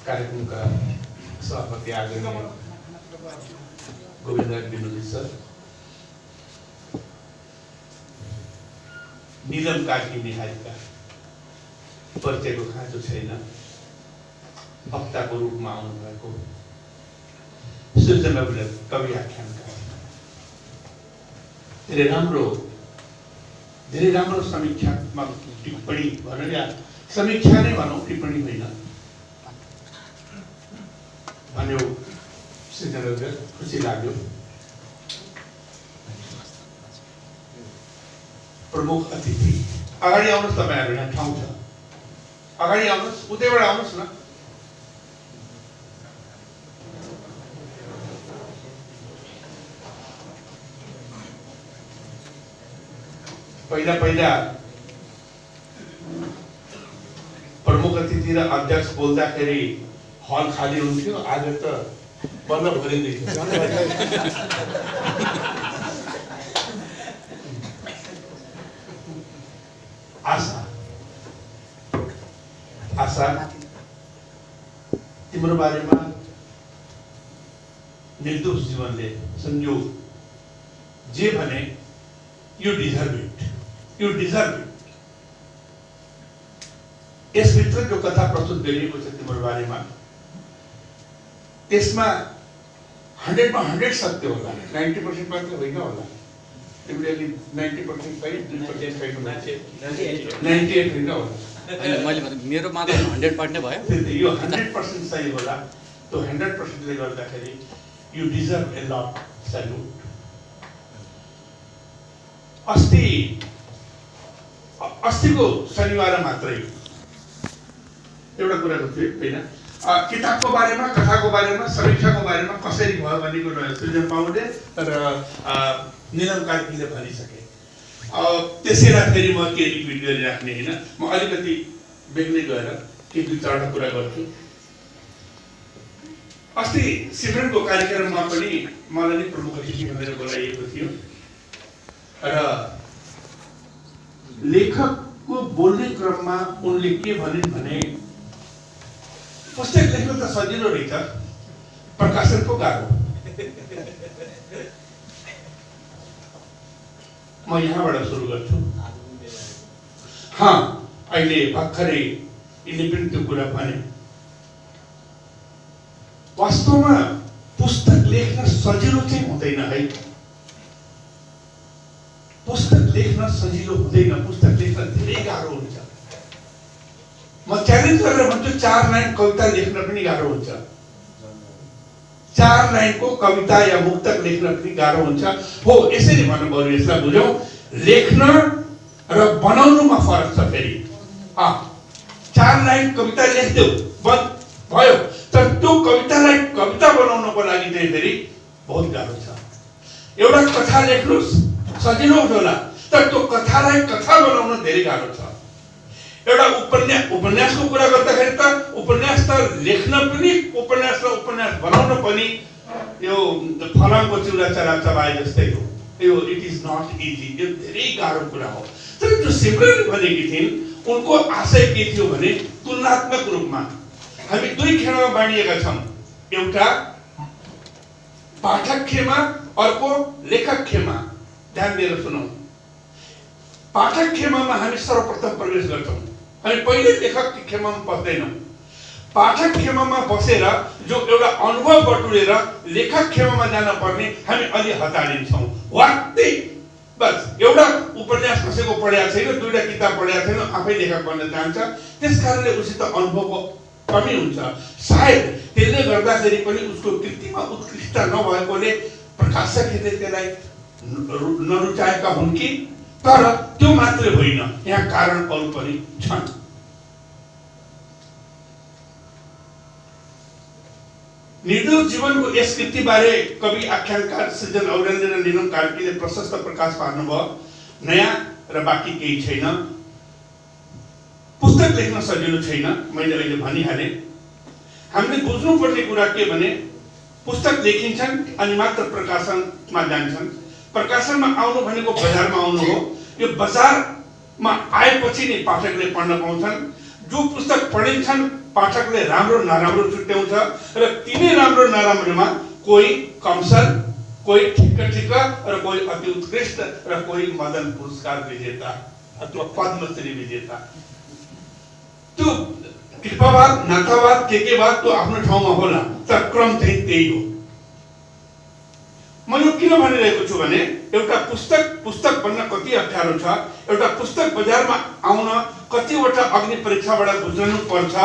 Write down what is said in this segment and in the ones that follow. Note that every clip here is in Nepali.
कार्यक्रमका सभापति आदरणीय गोविन्द विनोदी सर, निलम कार्की निहारीका परिचयको खाँचो छैन, वक्ताको रूपमा आउनुभएको सृजना कवि आख्यानकार, धेरै राम्रो समीक्षात्मक टिप्पणी भनौँ या समीक्षा नै भनौँ, टिप्पणी होइन भन्यो सृजना, खुसी लाग्यो। प्रमुख अतिथि अगाडि आउनुहोस्, तपाईँहरू यहाँ ठाउँ छ, अगाडि आउनुहोस्, उतैबाट आउनुहोस् न। पहिला प्रमुख अतिथि र अध्यक्ष बोल्दाखेरि हल खाली हुन्थ्यो, आज त बल्ल भरिँदैछ। आशा तिम्रो बारेमा निर्दोष जीवनले संयोग जे भने यू डिजर्व इट। यसभित्र जो कथा प्रस्तुत गरिएको छ तिम्रो बारेमा, त्यसमा 100 मा 100 सत्य होला, 90% मात्र होइन होला। तिमीले अलि 90% सही, 2% सही, 98 होइन होला। मैले मेरो मात्र 100% भयो। यो 100% सही होला। त्यो 100% ले गर्दाखेरि you deserve A lot, salute. अस्तिको शनिबार मात्रै एउटा कुराको थियो होइन, किताबको बारेमा, कथाको बारेमा, समीक्षाको बारेमा कसरी भयो भन्ने कुरा सृजन बाबुले र निलम कार्कीले भनिसके। त्यसैलाई फेरि म के रिपिट गरिराख्ने होइन, म अलिकति बेग्लै गएर के 2-4 कुरा गर्छु। अस्ति सिमरनको कार्यक्रममा पनि मलाई नै प्रमुख अतिथि भनेर बोलाइएको थियो र लेखकको बोल्ने क्रममा उनले के भनिन् भने, पुस्तक लेख्नु त सजिलो रहेछ, प्रकाशन पो गाह्रो। म यहाँबाट सुरु गर्छु। अहिले भर्खरै यिनले पनि त्यो कुरा भने, वास्तवमा पुस्तक लेख्न सजिलो चाहिँ हुँदैन है। पुस्तक लेख्न सजिलो हुँदैन, पुस्तक लेख्न धेरै गाह्रो हुन्छ। म च्यालेन्ज गरेर भन्छु, 4 लाइन कविता लेख्न पनि गाह्रो हुन्छ। 4 लाइनको कविता या मुक्तक लेख्न पनि गाह्रो हुन्छ। हो, यसरी भन्नुभयो, यसलाई बुझौँ, लेख्न र बनाउनुमा फरक छ। फेरि 4 लाइन कविता लेख्दियो भयो, तर त्यो कवितालाई कविता बनाउनको लागि चाहिँ फेरि बहुत गाह्रो छ। एउटा कथा लेख्नुस् सजिलो होला, तर त्यो कथालाई कथा बनाउन धेरै गाह्रो छ। एउटा उपन्यासको कुरा गर्दाखेरि त उपन्यास त लेख्न पनि, उपन्यासलाई उपन्यास बनाउन पनि यो फलामको चिउरा चरा चबाए जस्तै हो। यो इट इज नट इजी, यो धेरै गाह्रो कुरा हो। तर जो सिमरन भनेकी थिइन्, उनको आशय के थियो भने, तुलनात्मक रूपमा हामी 2 खेमा बाँडिएका छौँ। एउटा पाठक खेमा, अर्को लेखक खेमा। ध्यान दिएर सुनौँ। पाठक खेमामा हामी सर्वप्रथम प्रवेश गर्छौँ, हामी पहिले लेखक खेमामा पस्दैनौँ। पाठक खेमामा बसेर जो एउटा अनुभव बटुलेर लेखक खेमामा जान पर्ने हामी अलि हतारिन्छौँ। वास्तै बस एउटा उपन्यास कसैको पढेको छैन, 2टा किताब पढेको छैन, आफै लेखक बन्न चाहन्छ, त्यसकारणले उसित अनुभवको कमी हुन्छ। सायद त्यसले गर्दाखेरि पनि उसको कृतिमा उत्कृष्टता नभएकोले प्रकाशकहरूले त्यसलाई नरुचाएका हुन् कि, तर त्यो मात्रै होइन, यहाँ कारण अरू पनि छन्। निर्दोष जीवनको यस कृतिबारे कवि आख्यानकार सृजन औरङ्गे र निलम कार्कीले प्रशस्त प्रकाश पार्नुभयो। नयाँ र बाँकी केही छैन। पुस्तक लेख्न सजिलो छैन, मैले अहिले भनिहालेँ। हामीले बुझ्नुपर्ने कुरा के भने, पुस्तक लेखिन्छन् अनि मात्र प्रकाशनमा जान्छन्। प्रकाशनमा आउनु भनेको बजारमा आउनु हो। यो बजारमा आएपछि नै पाठकले पढ्न पाउँछन्। जो पुस्तक पढिन्छन् पाठकले राम्रो नराम्रो छुट्याउँछ र तिनै राम्रो नराम्रोमा कोही कमसल, कोही ठिक्क र कोही अति उत्कृष्ट र कोही मदन पुरस्कार विजेता अथवा पद्मश्री विजेता। त्यो कृपावाद, नातावाद, केकेवाद त्यो आफ्नो ठाउँमा होला, तर क्रम चाहिँ त्यही हो। म यो किन भनिरहेको छु भने एउटा पुस्तक बन्न कति अप्ठ्यारो छ, एउटा पुस्तक बजारमा आउन कतिवटा अग्नि परीक्षाबाट गुज्रनु पर्छ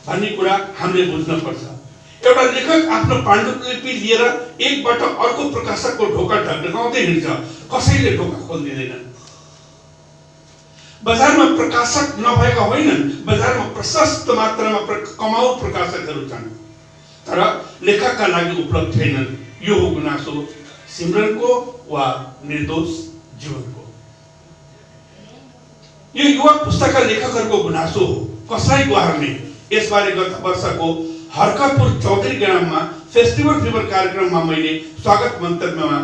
भन्ने कुरा हामीले बुझ्न पर्छ। एउटा लेखक आफ्नो पाण्डुलिपि लिएर एकबाट अर्को प्रकाशकको ढोका ढकढकाउँदै हिँड्छ, कसैले ढोका खोलिदिँदैन। बजारमा प्रकाशक नभएका होइनन्, बजारमा प्रशस्त मात्रामा कमाउ प्रकाशकहरू छन्, तर लेखकका लागि उपलब्ध छैनन्। यो हो गुनासो सिमरनको वा निर्दोष जीवनको। यो युवा पुस्तकका लेखकहरूको गुनासो हो। कसलाई गुहार्ने? यसबारे गत वर्षको हर्कपुर चौधरी ग्राममा फेस्टिभल फिभर कार्यक्रममा मैले स्वागत मन्तव्यमा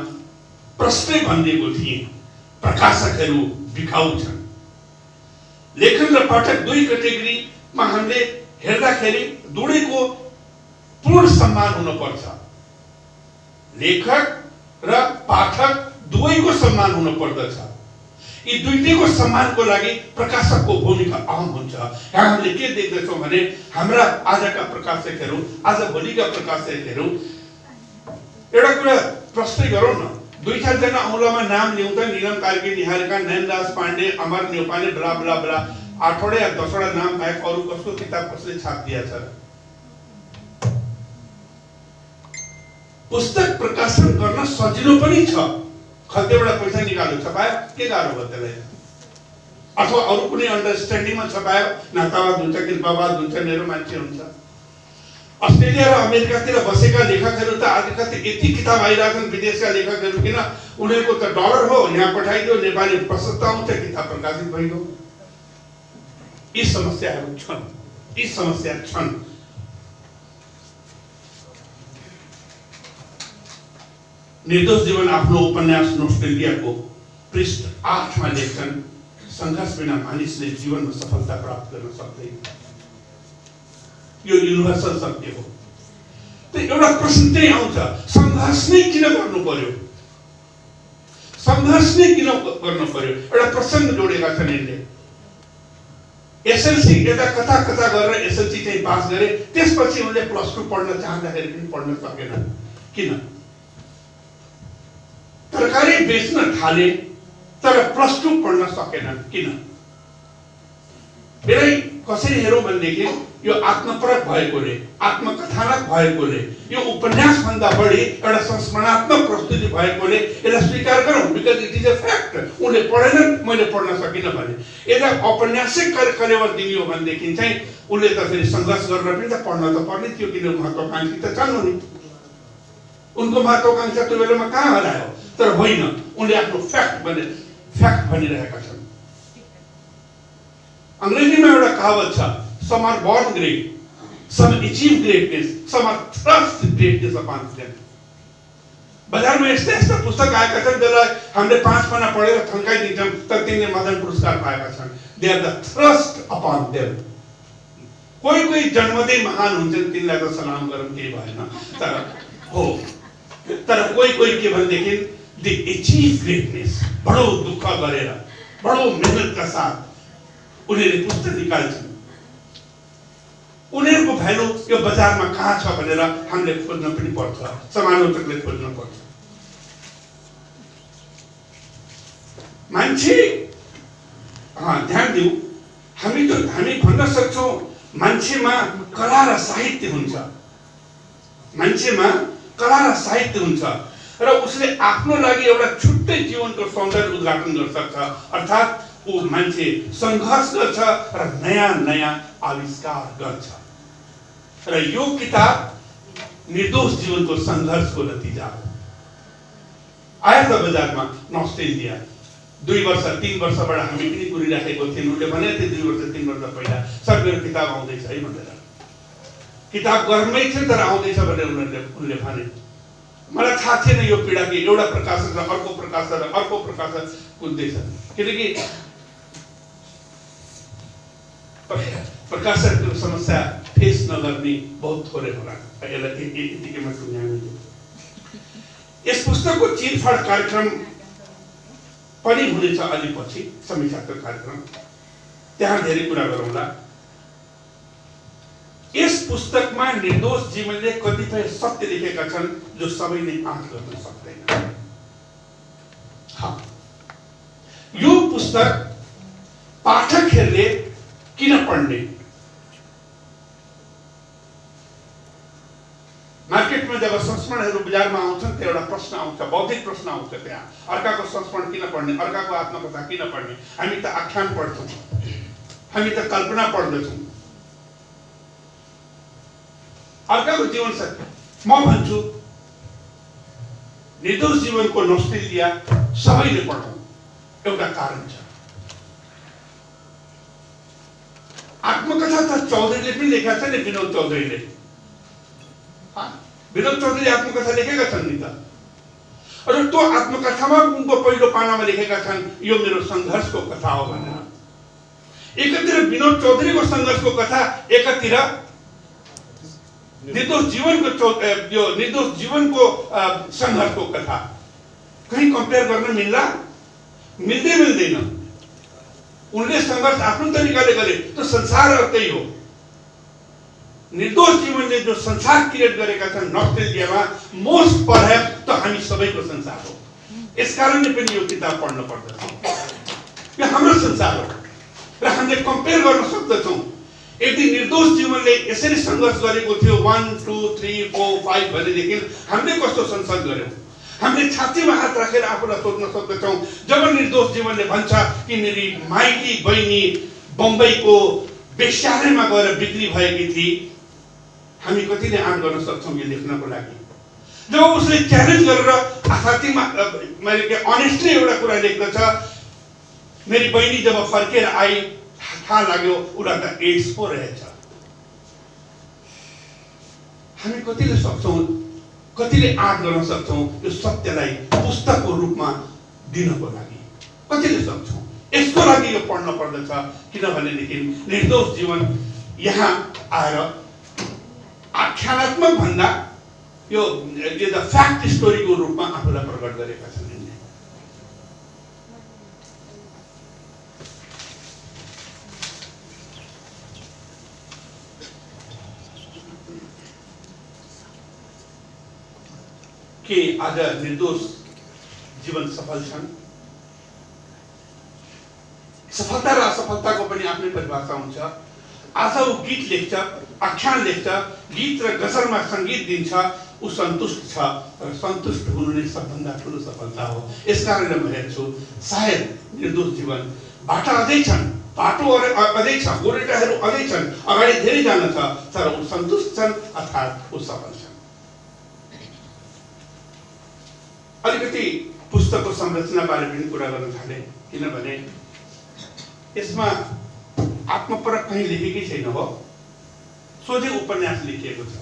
प्रश्नै भनिदिएको थिएँ, प्रकाशकहरू बिकाउ छन्। लेखन र पाठक दुई क्याटेगोरीमा हामीले हेर्दाखेरि दुवैको पूर्ण सम्मान हुन पर्छ। लेखक र पाठक दुवैको सम्मान हुन पर्दछ। यी दुईटैको सम्मानको लागि प्रकाशकको भूमिका अहम हुन्छ। यहाँ हामीले के देख्दछौँ भने हाम्रा आजका प्रकाशकहरू, आज भोलिका प्रकाशकहरू, एउटा कुरा प्रश्न गरौँ न, दुई चार जना औँलामा नाम ल्याउँदा नीलम कार्की, निहारिका, नयनराज पाण्डे, अमर न्यौपाने, ब्ला ब्ला ब्ला, 8वटा या 10वटा नाम बाहेक अरू कसको किताब कसले छापिदिएको छ? पुस्तक प्रकाशन गर्न सजिलो पनि छ, खल्तीबाट पैसा निकाल्यो, छपायो, के गाह्रो भयो त्यसलाई? अथवा अरू कुनै अन्डरस्ट्यान्डिङमा छपायो, नातावाद हुन्छ, कृपावाद हुन्छ, मेरो मान्छे हुन्छ। अस्ट्रेलिया र अमेरिकातिर बसेका लेखकहरू त आजकल यति किताब आइरहेछन्, विदेशका लेखकहरू, किन उनीहरूको त डलर हो, यहाँ पठाइदियो, नेपाली प्रशस्त आउँछ, किताब प्रकाशित भइगयो। यी समस्याहरू छन्, यी समस्या छन्। निर्दोष जीवन आफ्नो उपन्यास नोस्टेलियाको पृष्ठ 8 मा लेख्छन्, संघर्ष बिना मानिसले जीवनमा सफलता प्राप्त गर्न सक्दैन। यो युनिभर्सल सत्य हो। त एउटा प्रश्न चाहिँ आउँछ, संघर्ष नै किन गर्नु पर्यो? संघर्ष नै किन गर्नु पर्यो? एउटा प्रसङ्ग जोडेका छन् यिनले। एसएलसी यता कथा गरेर एसएलसी चाहिँ पास गरे, त्यसपछि उनले +2 पढ्न चाहँदाखेरि पनि पढ्न सकेनन्। किन? तरकारी बेच्न थाले तर +2 पढ्न सकेनन्। किन? बेरै कसरी हेरौँ भनेदेखि यो आत्मपरक भएकोले, आत्मकथानक भएकोले, यो उपन्यास भन्दा बढी एउटा संस्मरणात्मक प्रस्तुति भएकोले यसलाई स्वीकार गरौँ, because it is a fact. उनले पढेनन्, मैले पढ्न सकिनँ भने। यदि औपन्यासिक कलेवर दिनियो भनेदेखि चाहिँ उनले त फेरि सङ्घर्ष गरेर पनि त पढ्न त पर्ने थियो, किन महत्त्वाकांक्षी त छन् नि। उनको महत्त्वाकांक्षा त्यो बेलामा कहाँ हरायो? तर होइन, उनले आफ्नो फ्याक्ट भनिरहेका छन्। अंग्रेजीमा एउटा कहावत छ, some are born great, some achieve greatness, some are thrust greatness upon them। बजारमा यस्ता यस्ता पुस्तक आएका छन् जसलाई हामीले 5 पन्ना पढेर थन्काइदिन्छौँ, तर तिनले मदन पुरस्कार पाएका छन्। They are the thrust upon them। कोही जन्मदै महान हुन्छन्, तिनलाई त सलाम गरौँ, केही भएन, तर हो। तर कोही के भनेदेखि दे एचिभ ग्रेटनेस, बडो दुःख गरेर, बडो मेहनतका साथ उनीहरूले पुस्तक निकाल्छन्। उनीहरूको भ्यालु यो बजारमा कहाँ छ भनेर हामीले खोज्न पनि पर्छ, समालोचकले खोज्न पर्छ। मान्छे ध्यान दिउँ, हामी भन्न सक्छौँ मान्छेमा कला र साहित्य हुन्छ, मान्छेमा कला र साहित्य हुन्छ र उसले आफ्नो लागि एउटा छुट्टै जीवनको सौन्दर्य उद्घाटन गर्न सक्छ। अर्थात् ऊ मान्छे संघर्ष गर्छ र नयाँ आविष्कार गर्छ। र यो किताब निर्दोष जीवनको संघर्षको नतिजा हो। आयो त बजारमा नोस्टेलिया, 2 वर्ष 3 वर्षबाट हामी पनि कुरिराखेको थियौँ। उनले भने थिए 2 वर्ष 3 वर्ष पहिला, सर मेरो किताब आउँदैछ है भनेर। किताब घरमै थियो तर आउँदैछ भनेर उनले भने। मलाई थाहा थिएन यो पीडा कि एउटा प्रकाशक र अर्को प्रकाशक कुद्दैछ। किनकि प्रकाशकको समस्या फेस नगर्ने बहुत थोरै होला। यसलाई यतिकैमा टुङ्ग्याइदिनु। यस पुस्तकको चिरफाड कार्यक्रम पनि हुनेछ अलि पछि, समीक्षात्मक कार्यक्रम, त्यहाँ धेरै कुरा गरौँला। यस पुस्तकमा निर्दोष जीवनले कतिपय सत्य लेखेका छन् जो सबैले आँट गर्न सक्दैन। यो पुस्तक पाठकहरूले किन पढ्ने? मार्केटमा जब संस्मरणहरू बजारमा आउँछन् त्यो एउटा प्रश्न आउँछ, बौद्धिक प्रश्न आउँछ। त्यहाँ अर्काको संस्मरण किन पढ्ने, अर्काको आत्मकथा किन पढ्ने? हामी त आख्यान पढ्छौँ, हामी त कल्पना पढ्दछौँ, अर्काको जीवन सत्य। म भन्छु निर्दोष जीवनको नोस्टेल्जिया सबैले पढौँ। एउटा कारण छ, आत्मकथा त चौधरीले पनि लेखेका छन् नि, विनोद चौधरीले। विनोद चौधरीले आत्मकथा लेखेका छन् नि त। र त्यो आत्मकथामा उनको पहिलो पानामा लेखेका छन् यो मेरो सङ्घर्षको कथा हो भनेर। एकातिर विनोद चौधरीको सङ्घर्षको कथा, एकातिर निर्दोष जीवनको सङ्घर्षको कथा। कहीँ कम्पेयर गर्न मिल्ला? मिल्दैन। उनले सङ्घर्ष आफ्नो तरिकाले गरे, त्यो संसार अर्कै हो। निर्दोष जीवनले जो संसार क्रिएट गरेका छन् नोस्टेल्जियामा, मोस्ट परहैप्स त हामी सबैको संसार हो। यसकारणले पनि यो किताब पढ्न पर्दछ। यो हाम्रो संसार हो र हामीले कम्पेयर गर्न सक्दछौँ। यदि निर्दोष जीवनले यसरी सङ्घर्ष गरेको थियो 1 2 3 4 5 भनेदेखि हामीले कस्तो संघर्ष गर्यौँ? हामीले छातीमा हात राखेर आफूलाई सोध्न सक्दछौँ। जब निर्दोष जीवनले भन्छ कि मेरी माइती बहिनी बम्बईको बेस्यालयमा गएर बिक्री भएकी थिए, हामी कतिले आँट गर्न सक्छौँ यो लेख्नको लागि? जब उसले च्यालेन्ज गरेर छातीमा मैले अनेस्टली एउटा कुरा लेख्दछ, मेरी बहिनी जब फर्केर आई थाहा लाग्यो उसलाई त एड्स पो रहेछ। हामी कतिले सक्छौँ, कतिले आँट गर्न सक्छौँ यो सत्यलाई पुस्तकको रूपमा दिनको लागि? कतिले सक्छौँ? यसको लागि यो पढ्न पर्दछ। किनभनेदेखि निर्दोष जीवन यहाँ आएर आख्यानात्मक भन्दा यो द फ्याक्ट स्टोरीको रूपमा आफूलाई प्रकट गरेका छन्। के आज निर्दोष जीवन सफल छन्? सफलता र असफलताको पनि आफ्नै परिभाषा हुन्छ। आज ऊ गीत लेख्छ, आख्यान लेख्छ, गीत र गजलमा सङ्गीत दिन्छ, ऊ सन्तुष्ट छ र सन्तुष्ट हुनु नै सबभन्दा ठुलो सफलता हो। यसकारणले म हेर्छु सायद निर्दोष जीवन बाटा अझै छन्, बाटो अझै छ, गोरेटाहरू अझै छन्, अगाडि धेरै जान छ, तर ऊ सन्तुष्ट छन् अर्थात् ऊ सफल छन्। अलिकति पुस्तकको संरचना बारे पनि कुरा गर्न थाले, किनभने यसमा आत्मपरक कहीँ लेखेकै छैन हो, सोझै उपन्यास लेखिएको छ।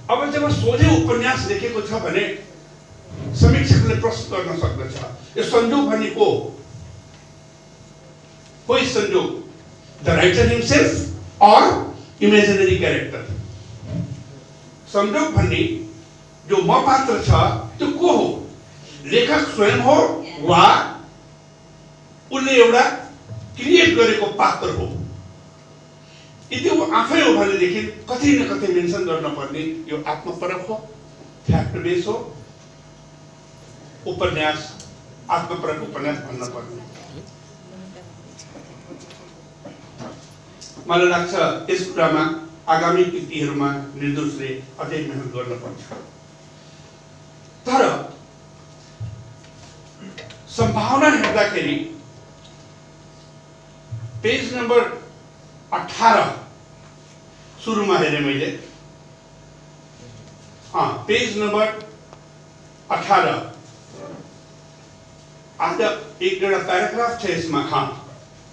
अब जब सोझै उपन्यास लेखेको छ भने समीक्षकले प्रश्न गर्न सक्दछ यो संजोग भनेको कोही संजोग, द राइटर हिमसेल्फ और इमेजिनरी क्यारेक्टर? संजोग भन्ने जो म पात्र छ त्यो को हो? लेखक स्वयं हो वा उसले एउटा क्रिएट गरेको पात्र हो? यदि ऊ आफै हो भनेदेखि कतै न कतै मेन्सन गर्न पर्ने यो आत्मपरक हो, फ्याक्ट बेस हो, उपन्यास आत्मपरक उपन्यास भन्न पर्ने। मलाई लाग्छ यस कुरामा आगामी कृतिहरूमा निर्दोषले अझै मेहनत गर्न पर्छ। तर सम्भावना हेर्दाखेरि पेज नम्बर 18 सुरुमा हेरेँ मैले, पेज नम्बर 18 आज एउटा प्याराग्राफ छ यसमा।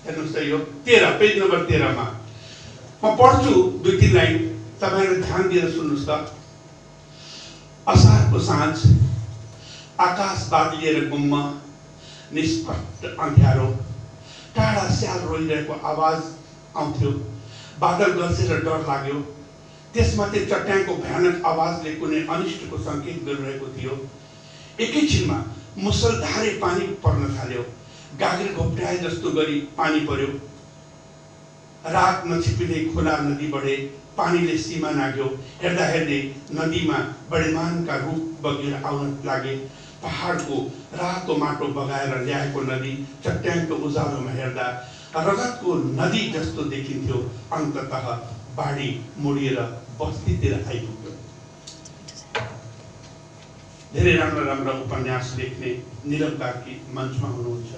हेर्नुहोस् त यो 13 पेज नम्बर 13 मा म पढ्छु 2-3 लाइन, तपाईहरु ध्यान दिएर सुन्नुहोस् त। असारको साँझ, आकाश बादलिएर गुम्म, निष्पट अँध्यारो, टाढा स्याल रोइरहेको आवाज आउँथ्यो। बादल गर्जेर डर लाग्यो। त्यसमाथि चट्याङको भयानक आवाजले कुनै अनिष्टको सङ्केत गरिरहेको थियो। एकैछिनमा मुसलधारे पानी पर्न थाल्यो। गाग्री घोप्ट्याए जस्तो गरी पानी पर्यो। रात नछिपिँदै खोला नदी बढे। पानीले सीमा नाग्यो। हेर्दा हेर्दै नदीमा बडेमानका रूप बगेर आउन लागे। पहाडको रातो माटो बगाएर ल्याएको नदी चट्याङको उज्यालोमा हेर्दा रगतको नदी जस्तो देखिन्थ्यो। अन्ततः बाढी मुडिएर बस्तीतिर आइपुग्यो। धेरै राम्रा राम्रा उपन्यास लेख्ने नीलम कार्की मञ्चमा हुनुहुन्छ।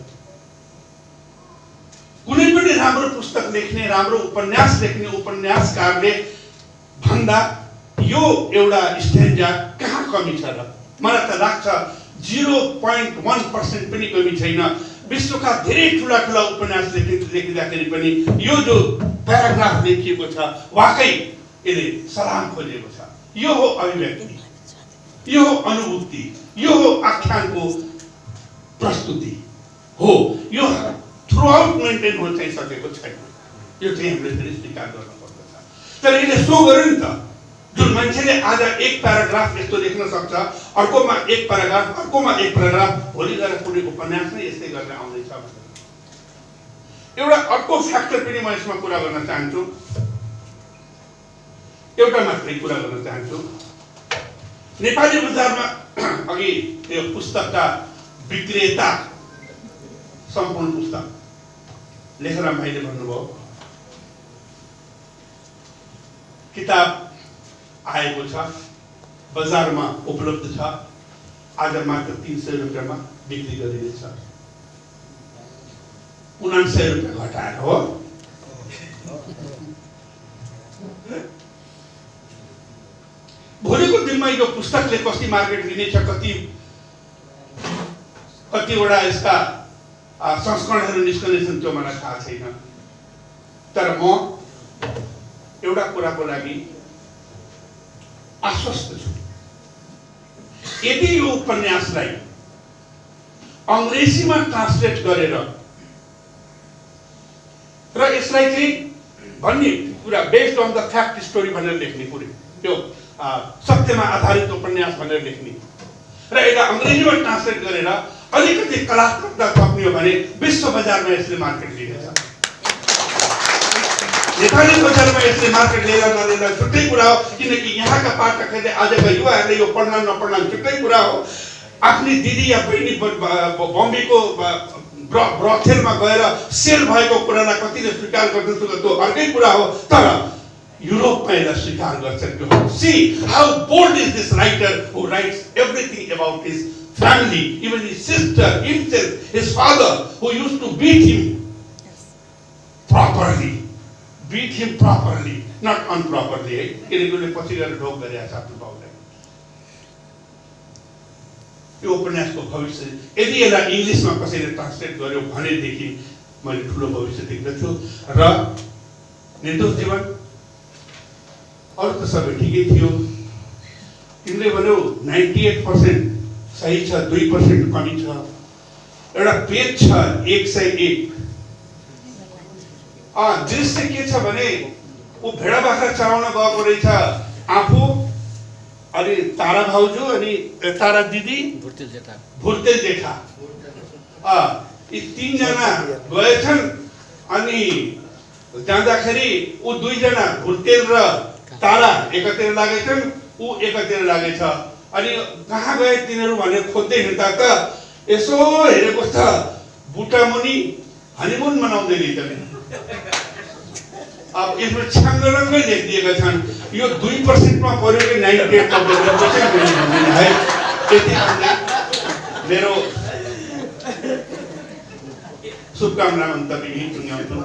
कुनै पनि राम्रो पुस्तक लेख्ने, राम्रो उपन्यास लेख्ने उपन्यासकारले भन्दा यो एउटा स्ट्यान्जा कहाँ कमी छ र? मलाई त लाग्छ 0.1% पनि कमी छैन। विश्वका धेरै ठुला ठुला उपन्यास लेखिँदाखेरि पनि यो जो प्याराग्राफ लेखिएको छ वाकई यसले सलाम खोजेको छ। यो हो अभिव्यक्ति, यो हो अनुभूति, यो हो आख्यानको प्रस्तुति हो। यो थ्रु आउट मेन्टेन हुन चाहिँ सकेको छैन। यो चाहिँ हामीले धेरै स्वीकार गर्नुपर्दछ। तर यसले सो गर्यो नि त, जुन मान्छेले आज एक प्याराग्राफ यस्तो लेख्न सक्छ, अर्कोमा एक प्याराग्राफ, अर्कोमा एक प्याराग्राफ, भोलि गएर कुनै उपन्यास नै यस्तै गरेर आउँदैछ। एउटा अर्को फ्याक्टर पनि म यसमा कुरा गर्न चाहन्छु। एउटा मात्रै कुरा गर्न चाहन्छु। नेपाली बजारमा अघि यो पुस्तकका विक्रेता, सम्पूर्ण पुस्तक लेखराम भाइले भन्नुभयो किताब आएको छ, बजारमा उपलब्ध छ, आज मात्र 300 रुपियाँमा बिक्री गरिँदैछ। 99 रुपियाँ घटाएर हो। भोलिको दिनमा यो पुस्तकले कति मार्केट लिनेछ, कतिवटा यसका संस्करणहरू निस्कनेछन् त्यो मलाई थाहा छैन। तर म एउटा कुराको लागि आश्वस्त छु। यदि यो उपन्यासलाई अंग्रेजीमा ट्रान्सलेट गरेर र यसलाई चाहिँ भन्ने कुरा based on the fact story भनेर लेख्ने कुरा, त्यो सत्यमा आधारित उपन्यास भनेर लेख्ने र यसलाई अंग्रेजीमा ट्रान्सलेट गरेर अलिकति कलात्मकता थप्ने हो भने विश्व बजारमा यसले मार्केट लिनेछ। नेपाली बजारमा यसले मार्केट लिएर नलिएर छुट्टै कुरा हो, किनकि यहाँका पाठकहरूले आजका युवाहरूले यो पढ्न नपढ्न छुट्टै कुरा हो। आफ्नी दिदी या बहिनी बम्बेको ब्रथेलमा गएर सेल भएको कुरालाई कतिले स्वीकार गर्दछ त्यो अर्कै कुरा हो। तर युरोपमा यसलाई स्वीकार गर्छन्। See how bold is this writer who writes everything about his family, even his sister, himself, his father, who used to beat him properly. Beat him properly, not improperly. किनकि पछि गएर ढोक गरेछ आफ्नो बाउलाई। यो उपन्यासको भविष्य यदि यसलाई इङ्ग्लिसमा कसैले ट्रान्सलेट गर्यो भनेदेखि मैले ठुलो भविष्य देख्दछु। र निर्दोष जीवन अरू त सबै ठिकै थियो। तिमीले भन्यौ 98% सही छ, 2% कमी छ। एउटा पेज छ 101। दृश्य के छ भने ऊ भेडा बाख्रा चराउन गएको रहेछ, आफू अनि तारा भाउजू अनि तारा दिदी भुर्तेल जेठा यी 3 जना गएछन्। अनि जाँदाखेरि ऊ 2 जना भुर्तेल र तारा एकातिर लागेछन्, ऊ एकातिर लागेछ। अनि कहाँ गए तिनीहरू भनेर खोज्दै हिँड्दा त यसो हेरेको छ बुटामुनि हनीमुन मनाउँदै रहेछन्। अब यसमा छाङ्गरङ्गै लेखिदिएका छन्। यो 2% मा पर्यो कि 98% है। त्यति मेरो शुभकामना मन्तव्य यही टुङ्ग्याउँछु।